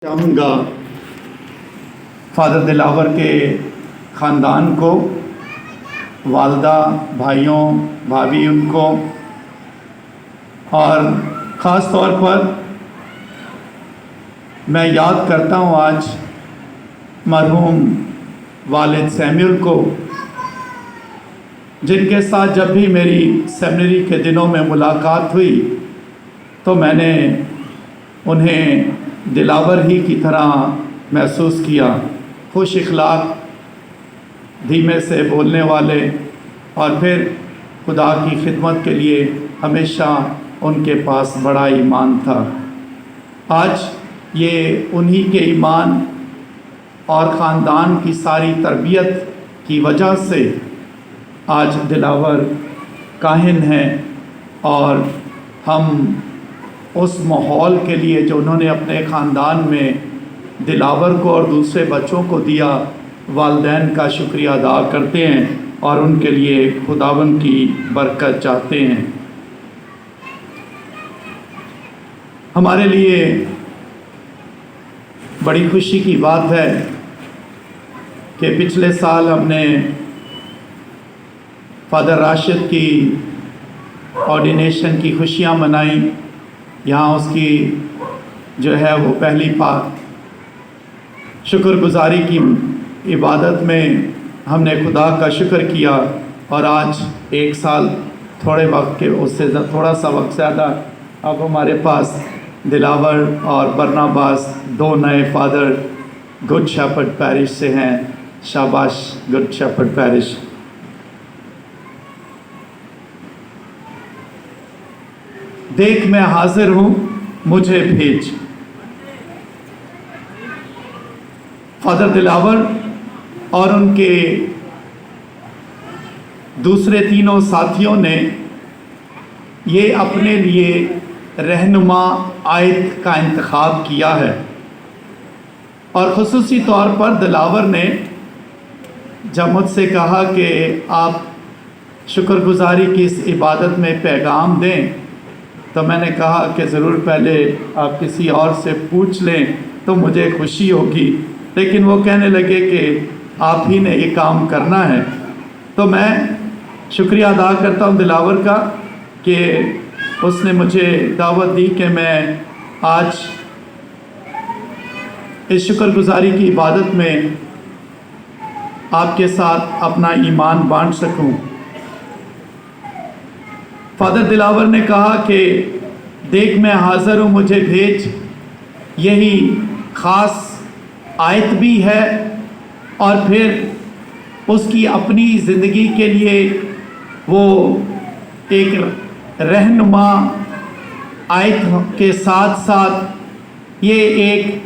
چاہوں گا فادر دلاور کے خاندان کو، والدہ، بھائیوں، بھابھی ان کو، اور خاص طور پر میں یاد کرتا ہوں آج مرحوم والد سیمیول کو، جن کے ساتھ جب بھی میری سیمنری کے دنوں میں ملاقات ہوئی تو میں نے انہیں دلاور ہی کی طرح محسوس کیا، خوش اخلاق، دھیمے سے بولنے والے، اور پھر خدا کی خدمت کے لیے ہمیشہ ان کے پاس بڑا ایمان تھا۔ آج یہ انہی کے ایمان اور خاندان کی ساری تربیت کی وجہ سے آج دلاور کاہن ہیں، اور ہم اس ماحول کے لیے جو انہوں نے اپنے خاندان میں دلاور کو اور دوسرے بچوں کو دیا، والدین کا شکریہ ادا کرتے ہیں اور ان کے لیے خداوند کی برکت چاہتے ہیں۔ ہمارے لیے بڑی خوشی کی بات ہے کہ پچھلے سال ہم نے فادر راشد کی آرڈینیشن کی خوشیاں منائیں۔ یہاں اس کی جو ہے وہ پہلی شکر گزاری کی عبادت میں ہم نے خدا کا شکر کیا، اور آج ایک سال تھوڑے وقت کے اس سے تھوڑا سا وقت زیادہ اب ہمارے پاس دلاور اور برناباس دو نئے فادر گڈ شیپرڈ پیرش سے ہیں۔ شاباش گڈ شیپرڈ پیرش۔ دیکھ میں حاضر ہوں، مجھے بھیج۔ فادر دلاور اور ان کے دوسرے تینوں ساتھیوں نے یہ اپنے لیے رہنما آیت کا انتخاب کیا ہے، اور خصوصی طور پر دلاور نے جب مجھ سے کہا کہ آپ شکر گزاری کی اس عبادت میں پیغام دیں، تو میں نے کہا کہ ضرور پہلے آپ کسی اور سے پوچھ لیں تو مجھے خوشی ہوگی، لیکن وہ کہنے لگے کہ آپ ہی نے یہ کام کرنا ہے۔ تو میں شکریہ ادا کرتا ہوں دلاور کا کہ اس نے مجھے دعوت دی کہ میں آج اس شکر گزاری کی عبادت میں آپ کے ساتھ اپنا ایمان بانٹ سکوں۔ فادر دلاور نے کہا کہ دیکھ میں حاضر ہوں، مجھے بھیج، یہی خاص آیت بھی ہے، اور پھر اس کی اپنی زندگی کے لیے وہ ایک رہنما آیت کے ساتھ ساتھ یہ ایک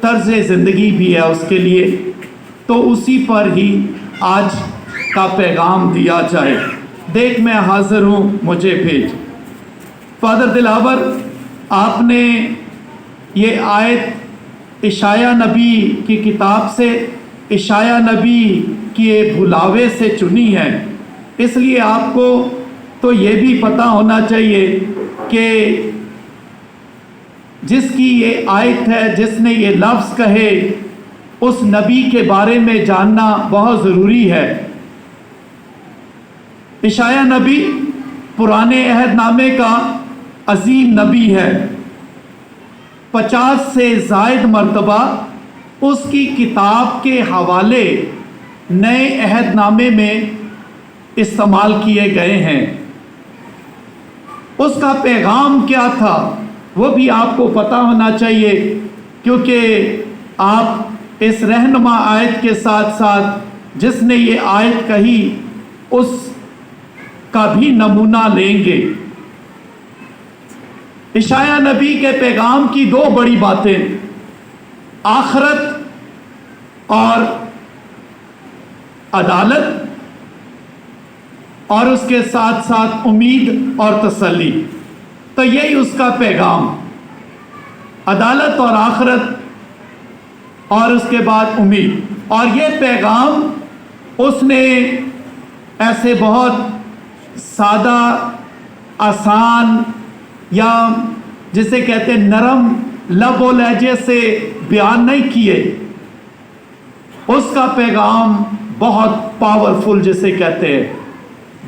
طرز زندگی بھی ہے اس کے لیے، تو اسی پر ہی آج کا پیغام دیا جائے۔ دیکھ میں حاضر ہوں، مجھے بھیج۔ فادر دلاور، آپ نے یہ آیت اشعیاء نبی کی کتاب سے، اشعیاء نبی کے بلاوے سے چنی ہے، اس لیے آپ کو تو یہ بھی پتہ ہونا چاہیے کہ جس کی یہ آیت ہے، جس نے یہ لفظ کہے، اس نبی کے بارے میں جاننا بہت ضروری ہے۔ اشعیاء نبی پرانے عہد نامے کا عظیم نبی ہے، 50 سے زائد مرتبہ اس کی کتاب کے حوالے نئے عہد نامے میں استعمال کیے گئے ہیں۔ اس کا پیغام کیا تھا وہ بھی آپ کو پتہ ہونا چاہیے، کیونکہ آپ اس رہنما آیت کے ساتھ ساتھ جس نے یہ آیت کہی اس کا بھی نمونہ لیں گے۔ اشعیاء نبی کے پیغام کی دو بڑی باتیں، آخرت اور عدالت، اور اس کے ساتھ ساتھ امید اور تسلی، تو یہی اس کا پیغام، عدالت اور آخرت، اور اس کے بعد امید۔ اور یہ پیغام اس نے ایسے بہت سادہ، آسان، یا جسے کہتے ہیں نرم لب و لہجے سے بیان نہیں کیے، اس کا پیغام بہت پاورفل جسے کہتے ہیں،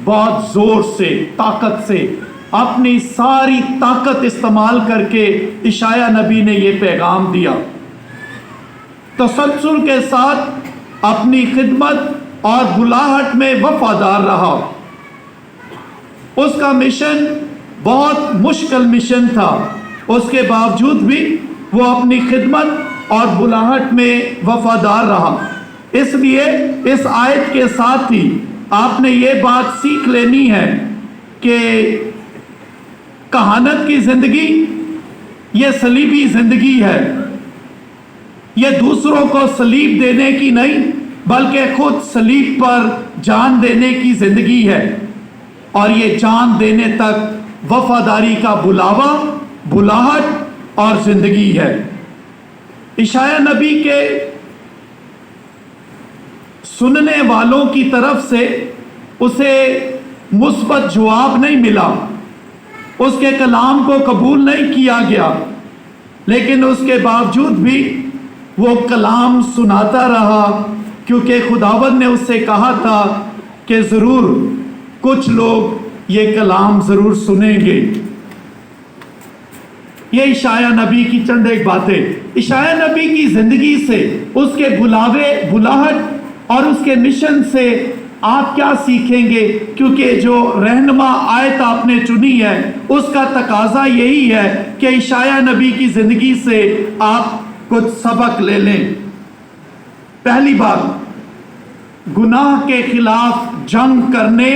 بہت زور سے، طاقت سے، اپنی ساری طاقت استعمال کر کے عیسیٰ نبی نے یہ پیغام دیا، تسلسل کے ساتھ اپنی خدمت اور بلاہٹ میں وفادار رہا۔ اس کا مشن بہت مشکل مشن تھا، اس کے باوجود بھی وہ اپنی خدمت اور بلاہٹ میں وفادار رہا۔ اس لیے اس آیت کے ساتھ ہی آپ نے یہ بات سیکھ لینی ہے کہ کہانت کی زندگی یہ صلیبی زندگی ہے، یہ دوسروں کو صلیب دینے کی نہیں بلکہ خود صلیب پر جان دینے کی زندگی ہے، اور یہ جان دینے تک وفاداری کا بلاوا، بلاہٹ اور زندگی ہے۔ عیسیٰ نبی کے سننے والوں کی طرف سے اسے مثبت جواب نہیں ملا، اس کے کلام کو قبول نہیں کیا گیا، لیکن اس کے باوجود بھی وہ کلام سناتا رہا، کیونکہ خداوند نے اس سے کہا تھا کہ ضرور کچھ لوگ یہ کلام ضرور سنیں گے۔ یہ عیسیٰ نبی کی چند ایک باتیں، عیسیٰ نبی کی زندگی سے، اس کے بلاوے، بلاہٹ اور اس کے مشن سے آپ کیا سیکھیں گے؟ کیونکہ جو رہنما آیت آپ نے چنی ہے اس کا تقاضا یہی ہے کہ عیسیٰ نبی کی زندگی سے آپ کچھ سبق لے لیں۔ پہلی بات، گناہ کے خلاف جنگ کرنے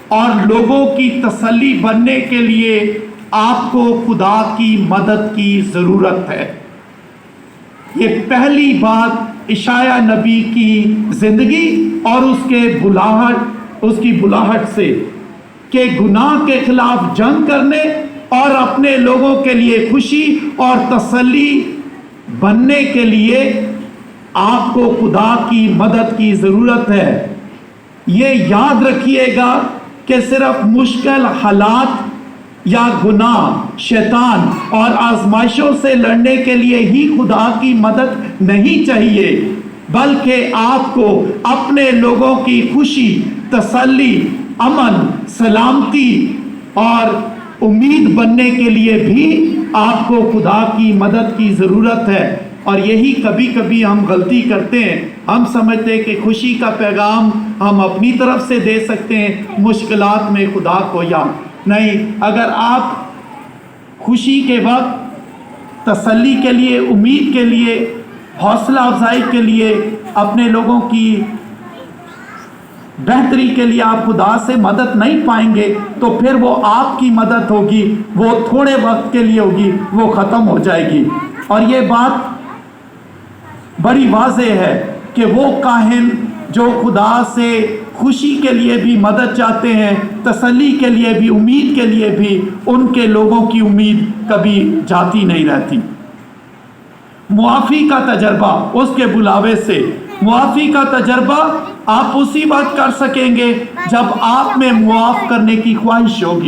اور لوگوں کی تسلی بننے کے لیے آپ کو خدا کی مدد کی ضرورت ہے۔ یہ پہلی بات عیسیٰ نبی کی زندگی اور اس کے بلاہٹ، اس کی بلاہٹ سے، کہ گناہ کے خلاف جنگ کرنے اور اپنے لوگوں کے لیے خوشی اور تسلی بننے کے لیے آپ کو خدا کی مدد کی ضرورت ہے۔ یہ یاد رکھیے گا کہ صرف مشکل حالات یا گناہ، شیطان اور آزمائشوں سے لڑنے کے لیے ہی خدا کی مدد نہیں چاہیے، بلکہ آپ کو اپنے لوگوں کی خوشی، تسلی، امن، سلامتی اور امید بننے کے لیے بھی آپ کو خدا کی مدد کی ضرورت ہے۔ اور یہی کبھی کبھی ہم غلطی کرتے ہیں، ہم سمجھتے ہیں کہ خوشی کا پیغام ہم اپنی طرف سے دے سکتے ہیں، مشکلات میں خدا کو یاد نہیں۔ اگر آپ خوشی کے وقت تسلی کے لیے، امید کے لیے، حوصلہ افزائی کے لیے، اپنے لوگوں کی بہتری کے لیے آپ خدا سے مدد نہیں پائیں گے تو پھر وہ آپ کی مدد ہوگی، وہ تھوڑے وقت کے لیے ہوگی، وہ ختم ہو جائے گی۔ اور یہ بات بڑی واضح ہے کہ وہ کاہن جو خدا سے خوشی کے لیے بھی مدد چاہتے ہیں، تسلی کے لیے بھی، امید کے لیے بھی، ان کے لوگوں کی امید کبھی جاتی نہیں رہتی۔ معافی کا تجربہ اس کے بلاوے سے، معافی کا تجربہ آپ اسی وقت کر سکیں گے جب آپ میں معاف کرنے کی خواہش ہوگی۔